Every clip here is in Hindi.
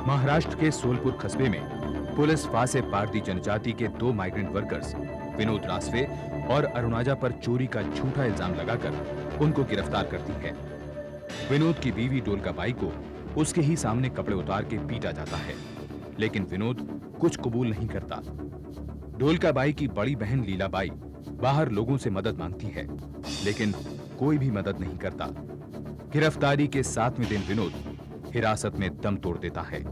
महाराष्ट्र के सोलपुर कस्बे में पुलिस फासे पारधी जनजाति के 2 माइग्रेंट वर्कर्स विनोद रासवे और अरुणाजा पर चोरी का झूठा इल्जाम लगाकर उनको गिरफ्तार करती है। विनोद की बीवी डोलकाबाई को उसके ही सामने कपड़े उतार के पीटा जाता है, लेकिन विनोद कुछ कबूल नहीं करता। डोलकाबाई की बड़ी बहन लीलाबाई बाहर लोगों से मदद मांगती है, लेकिन कोई भी मदद नहीं करता। गिरफ्तारी के 7वें दिन विनोद हिरासत में दम तोड़ देता है।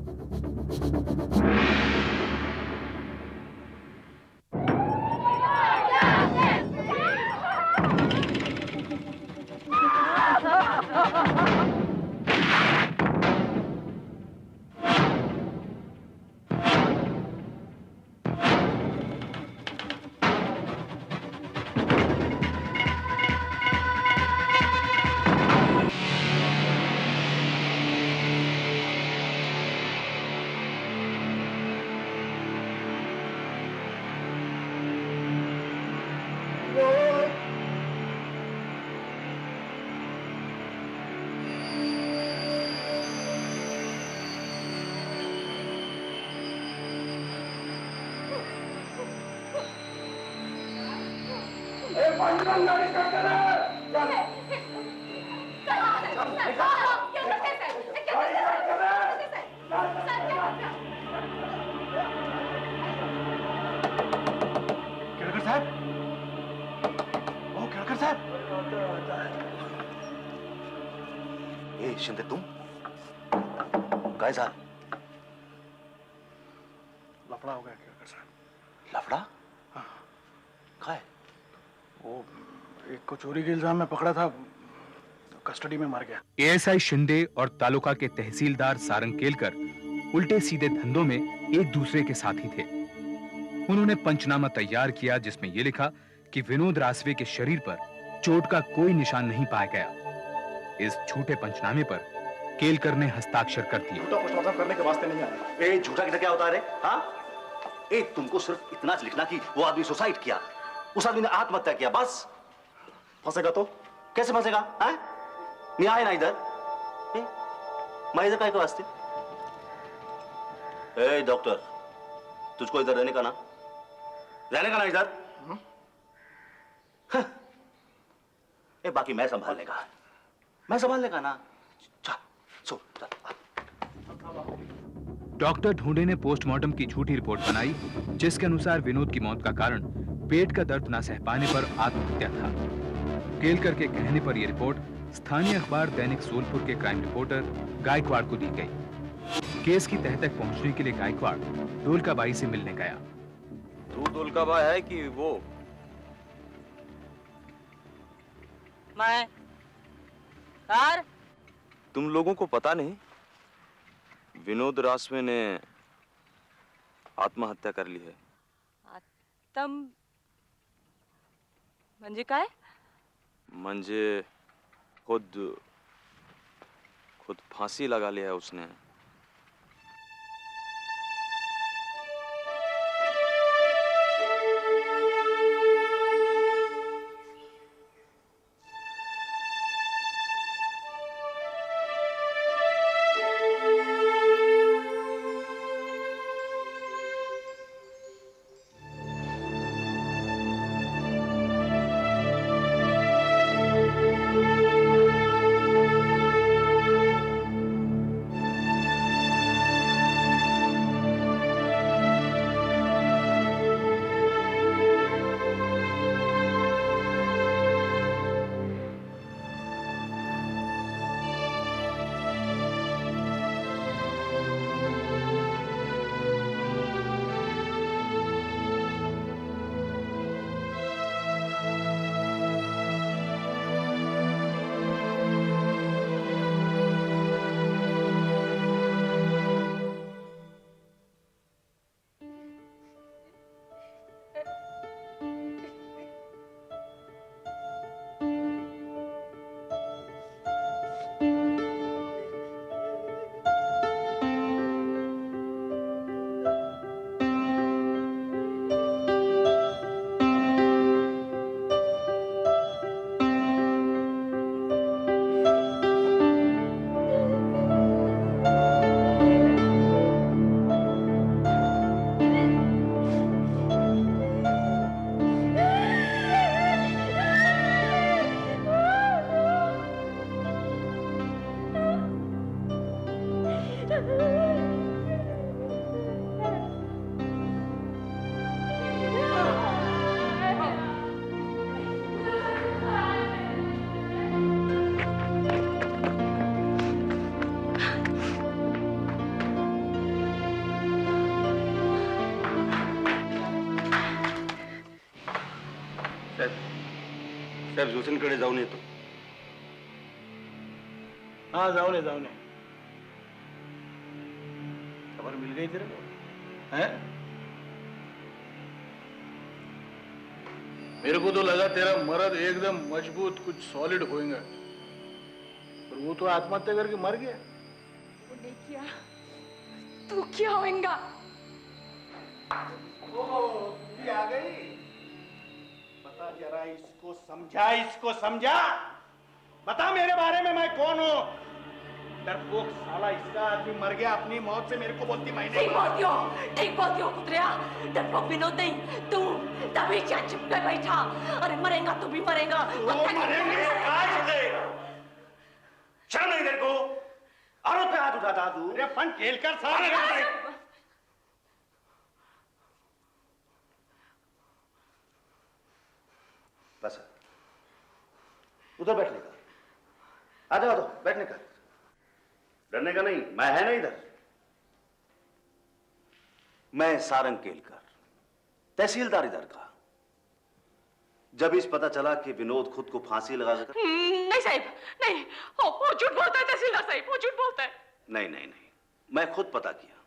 शिंदे तुम काय झालं? लफड़ा हो गया केळकर साहब। लफड़ा? काय? वो एक को चोरी के इल्जाम में पकड़ा था, कस्टडी में मर गया। एएसआई शिंदे और तालुका के तहसीलदार सारंग केलकर उल्टे सीधे धंधों में एक दूसरे के साथी थे। उन्होंने पंचनामा तैयार किया जिसमें यह लिखा कि विनोद रासवे के शरीर पर चोट का कोई निशान नहीं पाया गया। इस झूठे पंचनामे पर केलकर ने हस्ताक्षर कर दिए। झूठा पोस्टमार्टम करने के वास्ते नहीं आया। ए झूठा किधर क्या होता है रे? हाँ? ए तुमको सिर्फ इतना लिखना कि वो आदमी सुसाइड किया, उस आदमी ने आत्महत्या किया, बस। फंसेगा तो? कैसे फंसेगा? हाँ? नहीं आए ना इधर? मैं इधर काय के वास्ते? ए डॉक्टर, तुझको इधर रहने का ना? रहने का ना इधर? हाँ। ए बाकी मैं संभाल लेगा, मैं संभाल लेगा ना। चल सो चल। डॉक्टर ढूंढे ने पोस्टमार्टम की झूठी रिपोर्ट बनाई, जिसके अनुसार विनोद की मौत का कारण पेट का दर्द न सह पाने पर आत्महत्या था। केलकर के कहने पर यह रिपोर्ट स्थानीय अखबार दैनिक सोलपुर के क्राइम रिपोर्टर गायकवाड़ को दी गई। केस की तह तक पहुंचने के लिए गायकवाड़ डोलकाबाई से मिलने गया। तू डोलकाबाई है कि वो? मैं। यार तुम लोगों को पता नहीं, विनोद रासवे ने आत्महत्या कर ली है। म्हणजे काय? म्हणजे खुद फांसी लगा लिया है उसने। साहेब जोसेंकडे जाऊन येतो. हाँ जाओ ने खबर मिल गई तेरे को हैं? मेरे को तो लगा तेरा मर्द एकदम मजबूत कुछ सॉलिड होएगा, पर वो तो आत्महत्या करके मर गया. वो नहीं किया तू क्या होएगा? ये आ गई. बता जरा इसको समझा. बता मेरे बारे में मैं कौन हूँ? डरपोक साला, इसका आदमी मर गया अपनी मौत से मेरे को बोलती मैंने. ठीक बोलती हो कुतरिया. डरपोक विनोद नहीं तू, तभी क्या चुप कर बैठा. अरे मरेगा तू भी मरेगा. शर्म नहीं तेरे को? औरत पे हाथ उठाता तू. अरे अपन खेल कर सारे. बस उधर बैठने का. आ जाओ तो बैठने का. डरने का नहीं, मैं है ना इधर. मैं सारंग केलकर, तहसीलदार इधर का. जब इस पता चला कि विनोद खुद को फांसी लगा कर. नहीं साहब नहीं, वो झूठ बोलता है तहसीलदार साहब, वो झूठ बोलता है. नहीं, मैं खुद पता किया.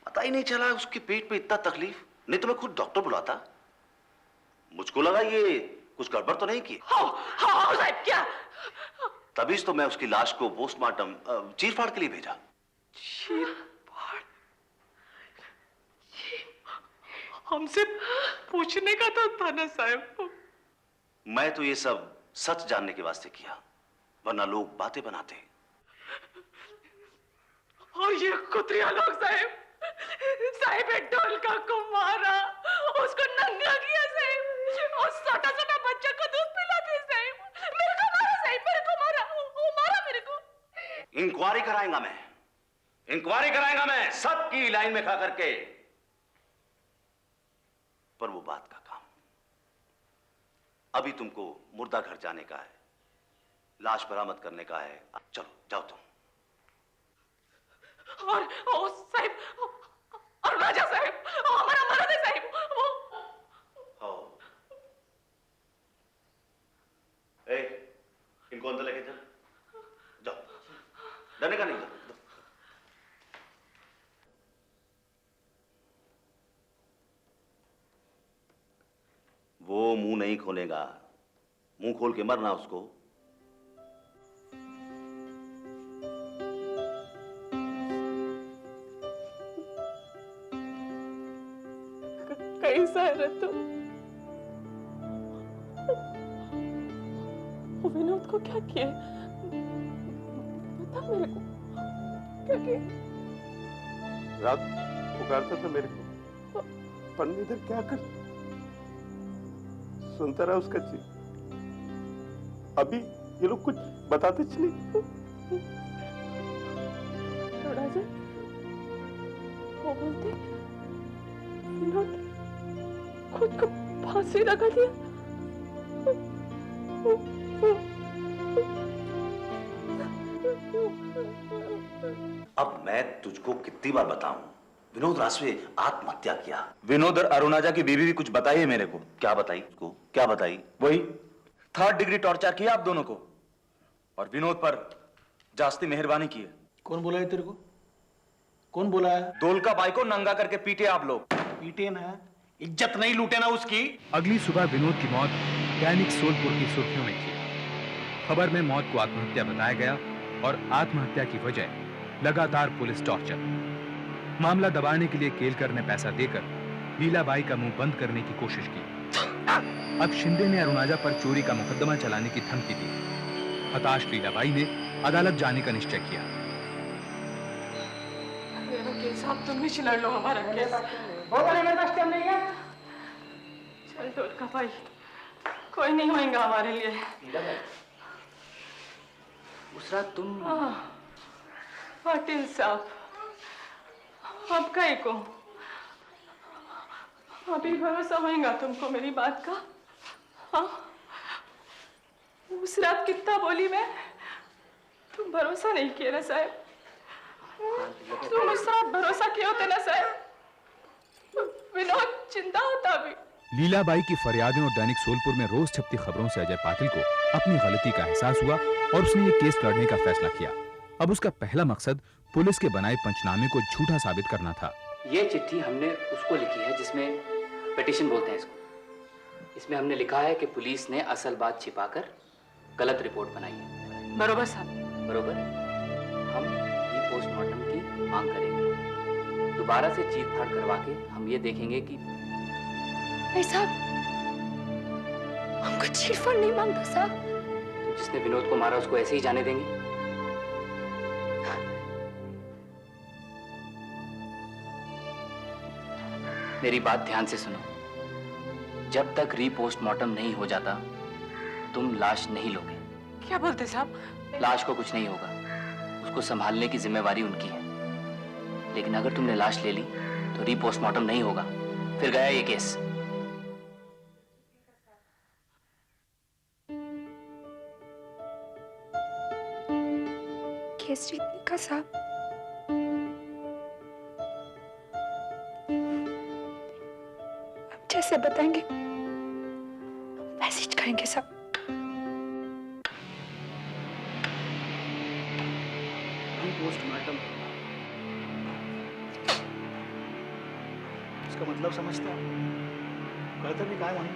पता ही नहीं चला उसके पेट पे इतना तकलीफ. नहीं तो मैं खुद डॉक्टर बुलाता. मुझको लगा ये कुछ गड़बड़ तो नहीं की. हाँ साहब क्या? तभी तो मैं उसकी लाश को पोस्टमार्टम चीरफाड़ के लिए भेजा. चीरफाड़? हमसे पूछने का तो था ना साहब. मैं तो ये सब सच जानने के वास्ते किया, वरना लोग बातें बनाते. और ये कुतरिया लोग साहब ढोलका को मारा, उसको नंगा किया साहब, और छोटा बच्चा को दूध पिलाते साहब. मेरे को मारा साहब, मेरे को मारा, वो मारा मेरे को. इंक्वायरी कराएगा मैं सबकी लाइन में खा करके. पर वो बात का काम. अभी तुमको मुर्दा घर जाने का है, लाश बरामद करने का है. चलो जाओ तुम. और ओ साहब, और राजा साहब, हमारा मर्द है साहब. हो. इनको अंदर लेके चल. जाओ. डरने का नहीं. जाओ. वो मुंह नहीं खोलेगा. मुंह खोल के मरना उसको. कैसा है तुम? विनोद को क्या किया? बता मेरे को, क्या किया? रात पुकारता था मेरे को, पर इधर क्या कर. सुनता रहा उसका चीख. अभी ये लोग कुछ बताते नहीं. राजा वो बोलते विनोद खुद को फांसी लगा दिया. अब मैं तुझको कितनी बार बताऊं, विनोद रासवे आत्महत्या किया. विनोद और अरुणाजा की बीवी भी कुछ बताई है मेरे को. क्या बताई उसको? क्या बताई? वही 3rd डिग्री टॉर्चर किया आप दोनों को, और विनोद पर जास्ती मेहरबानी की है. कौन बोला है तेरे को? कौन बोला है? दोलका बाई को नंगा करके पीटे आप लोग. पीटे ना, इज्जत नहीं लूटे ना उसकी. अगली सुबह विनोद की मौत दैनिक सोलपुर की सुर्खियों में थी. खबर में मौत को आत्महत्या बताया गया और आत्महत्या की वजह लगातार पुलिस टॉर्चर. मामला दबाने के लिए केलकर ने पैसा देकर लीलाबाई का मुंह बंद करने की कोशिश की. अब शिंदे ने अरुणाजा पर चोरी का मुकदमा चलाने की धमकी दी. हताश लीलाबाई ने अदालत जाने का निश्चय किया. केस आप तुम ही लड़ लो हमारा केस. चल ढोलका भाई, कोई नहीं होएगा हमारे लिए. उसरा तुम पाटिल साहब, अब कहीं को अभी भरोसा होएगा तुमको मेरी बात का? हाँ, उस रात कितना बोली मैं, तुम भरोसा नहीं किया ना साहब. तुम उस रात भरोसा किए होते ना साहब, विनोद जिंदा होता भी. लीलाबाई की फरियादें और दैनिक सोलपुर में रोज छपती खबरों से अजय पाटिल को अपनी गलती का एहसास हुआ और उसने ये केस लड़ने का फैसला किया। अब उसका पहला मकसद पुलिस के बनाए पंचनामे को झूठा साबित करना था। ये चिट्ठी हमने उसको लिखी है जिसमें पिटीशन बोलते हैं इसको। इसमें हमने लिखा है कि पुलिस ने असल बात छिपाकर गलत रिपोर्ट बनाई है। बरोबर साहब। बरोबर। हम ये पोस्टमार्टम की मांग करेंगे। दोबारा से चीर फाड़ करवा के हम ये देखेंगे कि भाई साहब, हमको चीरफाड़ नहीं मांगता साहब। तो जिसने विनोद को मारा उसको ऐसे ही जाने देंगे? मेरी बात ध्यान से सुनो। जब तक रीपोस्टमार्टम नहीं हो जाता तुम लाश नहीं लोगे। क्या बोलते साहब? लाश को कुछ नहीं होगा, उसको संभालने की जिम्मेवारी उनकी है। लेकिन अगर तुमने लाश ले ली तो रीपोस्टमार्टम नहीं होगा, फिर गया ये केस। केस जीतने का साहब। अब जैसे बताएंगे मैसेज करेंगे साहब। पोस्टमार्टम इसका मतलब समझते हो? कहते भी काय वहीं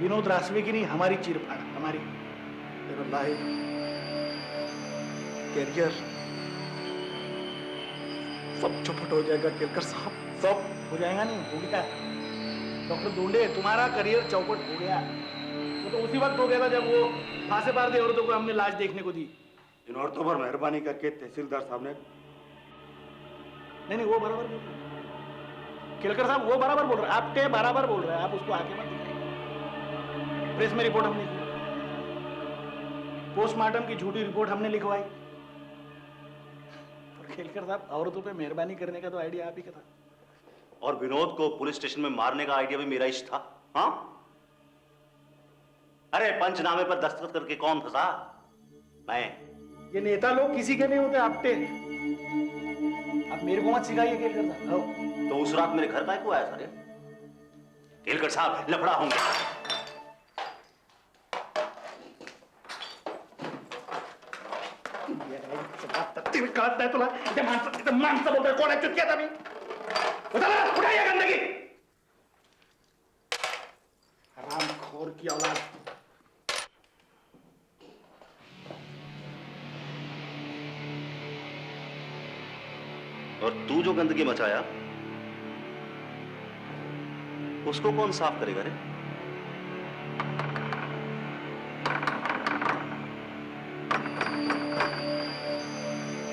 विनोद रासवे की नहीं, हमारी चीरफाड़, हमारी कैरियर सब चौपट हो जाएगा केलकर साहब, सब हो जाएगा। नहीं हो गया डॉक्टर दोंडे, तुम्हारा करियर चौपट हो गया। वो तो उसी वक्त हो गया था जब वो फांसे पार दे औरतों को हमने लाश देखने को दी। इन औरतों पर मेहरबानी करके तहसीलदार साहब ने नहीं वो बराबर बोल रहे केलकर साहब, वो बराबर बोल रहे हैं, आपके बराबर बोल रहे हैं। आप उसको आके मत दिखाइए। प्रेस में रिपोर्ट हमने की, पोस्टमार्टम की झूठी रिपोर्ट हमने लिखवाई। केलकर साहब, औरतों पे मेहरबानी करने का तो आइडिया आप ही का था। और विनोद को पुलिस स्टेशन में मारने का आइडिया भी मेरा ही था। हाँ, अरे पंचनामे पर दस्तखत करके कौन फंसा? मैं। ये नेता लोग किसी के नहीं होते, आपटे। आप मेरे को मत सिखाइए केलकर साहब। तो उस रात मेरे घर का क्यों आया सारे? केलकर साहब, लफड़ा होंगे। कळत नाही तुला? इथे माणसं बोलतोय, कोण आहे? चुटकी आता मी बता ना, उठाइए गंदगी। हरामखोर की औलाद। और तू जो गंदगी मचाया उसको कौन साफ करेगा रे?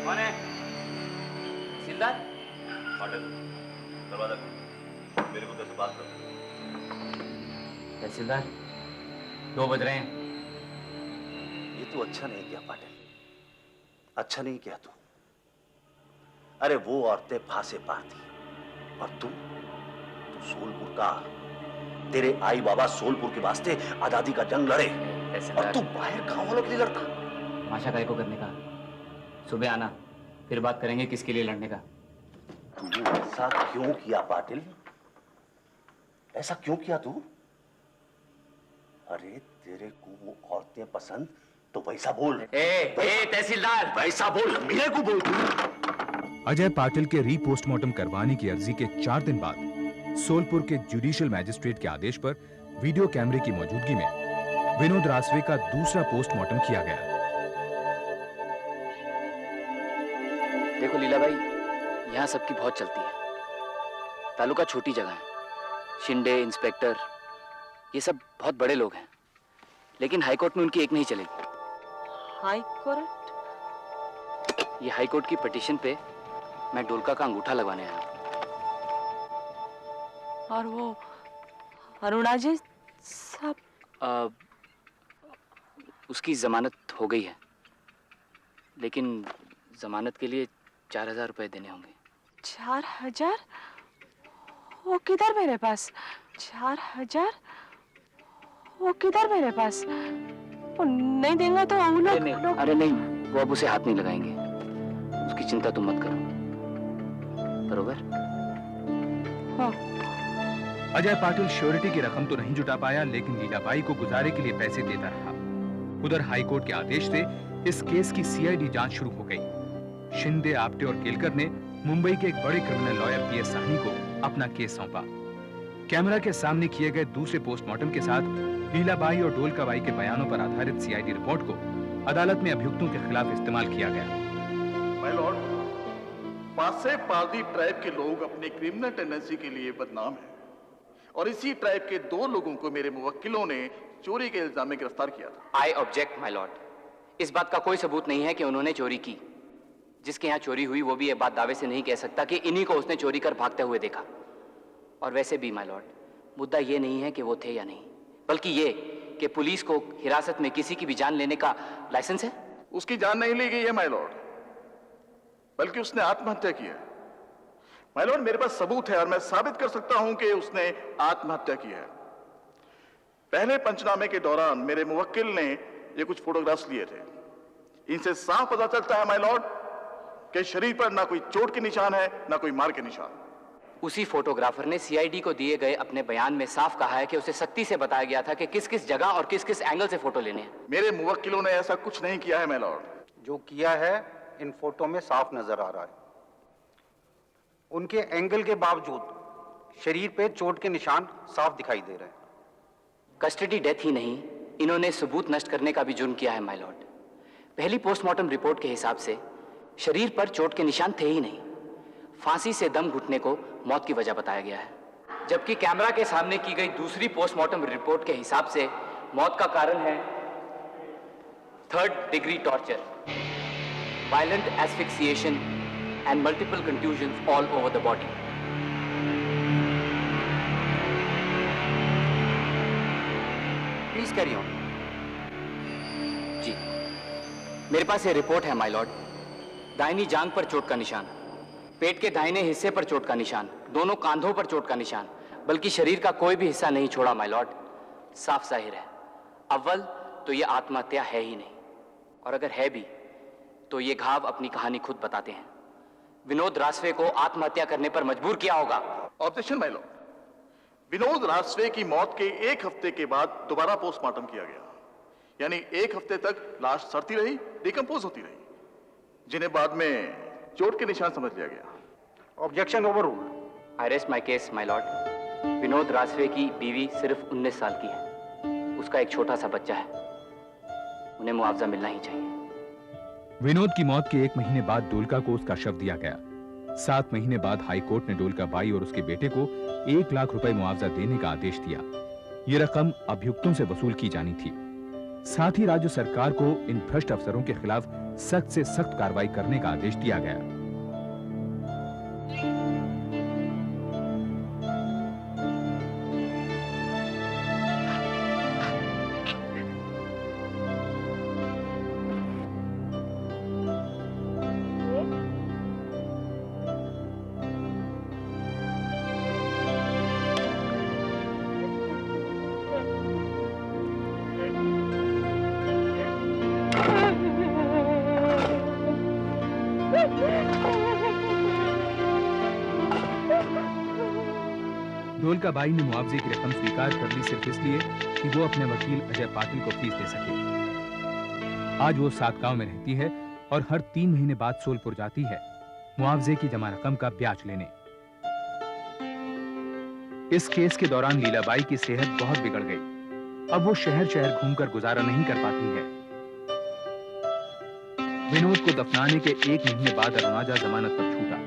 कौन है? सिलदार? पाटिल, दरवाजा खोल। मेरे को तेरे से बात करनी। तहसीलदार, 2 बज रहे हैं। ये तू अच्छा नहीं किया पाटिल, अच्छा नहीं किया तू। अरे वो औरतें फांसे पार थी और तू सोलपुर का, तेरे आई बाबा सोलपुर के वास्ते आजादी का जंग लड़े और तू बाहर गांव वालों के लिए लड़ता। तमाशा काय को करने का? सुबह आना, फिर बात करेंगे किसके लिए लड़ने का। तू ऐसा क्यों किया पाटिल? ऐसा क्यों किया तू? अरे तेरे को वो औरतें पसंद तो वैसा बोल। तहसीलदार, वैसा बोल, मेरे को बोल तू। अजय पाटिल के रीपोस्टमार्टम करवाने की अर्जी के 4 दिन बाद सोलपुर के जुडिशियल मैजिस्ट्रेट के आदेश पर वीडियो कैमरे की मौजूदगी में विनोद रासवे का दूसरा पोस्टमार्टम किया गया। देखो लीलाबाई, यहाँ सबकी बहुत चलती है। तालुका छोटी जगह है, शिंदे, इंस्पेक्टर, ये सब बहुत बड़े लोग हैं, लेकिन हाईकोर्ट में उनकी एक नहीं चलेगी। High court? ये हाईकोर्ट की पिटीशन पे मैं डोलका का अंगूठा लगवाने आया हूँ। और वो अरुणाजी साहब? उसकी जमानत हो गई है, लेकिन जमानत के लिए 4000 रुपए देने होंगे। 4000? वो किधर मेरे पास? 4000? वो किधर मेरे पास? वो नहीं देंगे तो वो लोग। अरे नहीं, वो अब उसे हाथ नहीं लगाएंगे, उसकी चिंता तुम मत करो। बरोबर? हाँ। अजय पाटिल श्योरिटी की रकम तो नहीं जुटा पाया, लेकिन लीलाबाई को गुजारे के लिए पैसे देता रहा। उधर हाईकोर्ट के आदेश से इस केस की सीआईडी जांच शुरू हो गई। शिंदे, आप्टे और केलकर ने मुंबई के एक बड़े क्रिमिनल लॉयर पीएस साहनी को अपना केस सौंपा। कैमरा के सामने किए गए दूसरे पोस्टमार्टम के साथ लीलाबाई और ढोलकाबाई के बयानों पर आधारित सीआईडी रिपोर्ट को अदालत में अभियुक्तों के खिलाफ इस्तेमाल किया गया। माय लॉर्ड, पासे पारदी ट्राइब के लोग अपनी क्रिमिनल टेंडेंसी के लिए बदनाम हैं और इसी ट्राइब के 2 लोगों को मेरे मुवक्किलों ने चोरी के इल्जाम में गिरफ्तार किया था। I object my Lord. इस बात का कोई सबूत नहीं है कि उन्होंने चोरी की। जिसके यहाँ चोरी हुई वो भी ये बात दावे से नहीं कह सकता कि इन्हीं को उसने चोरी कर भागते हुए देखा। और वैसे भी माय लॉर्ड, मुद्दा ये नहीं है कि वो थे या नहीं, बल्कि ये कि पुलिस को हिरासत में किसी की भी जान लेने का लाइसेंस है। उसकी जान नहीं ली गई है माय लॉर्ड, बल्कि उसने आत्महत्या की है। माय लॉर्ड, मेरे पास सबूत है और मैं साबित कर सकता हूं कि उसने आत्महत्या की है। पहले पंचनामे के दौरान मेरे मुवक्किल ने ये कुछ फोटोग्राफ्स लिए थे। इनसे साफ पता चलता है माय लॉर्ड कि शरीर पर ना कोई चोट के निशान है, ना कोई मार के निशान। उसी फोटोग्राफर ने सीआईडी को दिए गए अपने बयान में साफ कहा है कि उसे सख्ती से बताया गया था कि किस किस जगह और किस किस एंगल से फोटो लेने हैं। मेरे मुवक्किलों ने ऐसा कुछ नहीं किया है माय लॉर्ड। जो किया है इन फोटो में साफ नजर आ रहा है। उनके एंगल के बावजूद शरीर पे चोट के निशान साफ दिखाई दे रहे हैं। कस्टडी डेथ ही नहीं, इन्होंने सबूत नष्ट करने का भी जुर्म किया है माय लॉर्ड। पहली पोस्टमार्टम रिपोर्ट के हिसाब से शरीर पर चोट के निशान थे ही नहीं। फांसी से दम घुटने को मौत की वजह बताया गया है, जबकि कैमरा के सामने की गई दूसरी पोस्टमार्टम रिपोर्ट के हिसाब से मौत का कारण है 3rd degree torture, violent asphyxiation and multiple contusions all over the body. Please carry on. जी, मेरे पास ये रिपोर्ट है माय लॉर्ड। दाहिनी जांघ पर चोट का निशान, पेट के दाहिने हिस्से पर चोट का निशान, दोनों कांधों पर चोट का निशान, बल्कि शरीर का कोई भी हिस्सा नहीं छोड़ा माय लॉर्ड। साफ जाहिर है, अव्वल तो ये आत्महत्या है ही नहीं, और अगर है भी तो ये घाव अपनी कहानी खुद बताते हैं। विनोद रासवे को आत्महत्या करने पर मजबूर किया होगा। Objection my lord. Vinod Rasve की मौत के 1 हफ्ते के बाद दोबारा पोस्टमार्टम किया गया, यानी 1 हफ्ते तक लाश सड़ती रही, डिकम्पोज होती रही, जिन्हें बाद में चोट के निशान समझ लिया गया। Objection overruled. I rest my case my lord. Vinod Rasve की बीवी सिर्फ 19 साल की है, उसका एक छोटा सा बच्चा है, उन्हें मुआवजा मिलना ही चाहिए। विनोद की मौत के 1 महीने बाद डोलका को उसका शव दिया गया। 7 महीने बाद हाईकोर्ट ने डोलकाबाई और उसके बेटे को 1 लाख रुपए मुआवजा देने का आदेश दिया। ये रकम अभियुक्तों से वसूल की जानी थी। साथ ही राज्य सरकार को इन भ्रष्ट अफसरों के खिलाफ सख्त से सख्त कार्रवाई करने का आदेश दिया गया। ढोलकाबाई ने मुआवजे की रकम स्वीकार कर ली सिर्फ इसलिए कि वो अपने वकील अजय पाटिल को फीस दे सके। आज वो सातगांव में रहती है और हर 3 महीने बाद सोलपुर जाती है मुआवजे की जमा रकम का ब्याज लेने। इस केस के दौरान लीलाबाई की सेहत बहुत बिगड़ गई। अब वो शहर शहर घूमकर गुजारा नहीं कर पाती है। विनोद को दफनाने के 1 महीने बाद अरुणाजा जमानत पर छूटा।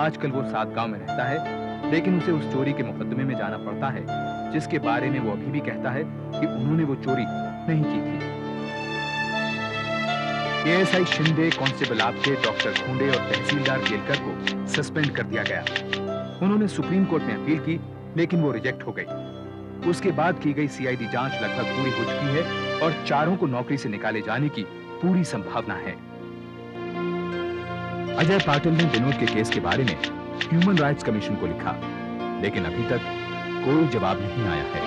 आजकल वो सातगांव में रहता है, लेकिन उसे उस चोरी के मुकदमे में जाना पड़ता है जिसके बारे में वो अभी भी कहता है कि उन्होंने वो चोरी नहीं की थी। ASI Shinde, constable Apte, doctor Khunde और तहसीलदार केलकर को सस्पेंड कर दिया गया। उन्होंने सुप्रीम कोर्ट में अपील की, लेकिन वो रिजेक्ट हो गई। उसके बाद की गई सीआईडी जांच लगभग पूरी हो चुकी है और चारों को नौकरी से निकाले जाने की पूरी संभावना है। अजय पाटिल ने विनोद के केस के बारे में ह्यूमन राइट्स कमीशन को लिखा, लेकिन अभी तक कोई जवाब नहीं आया है।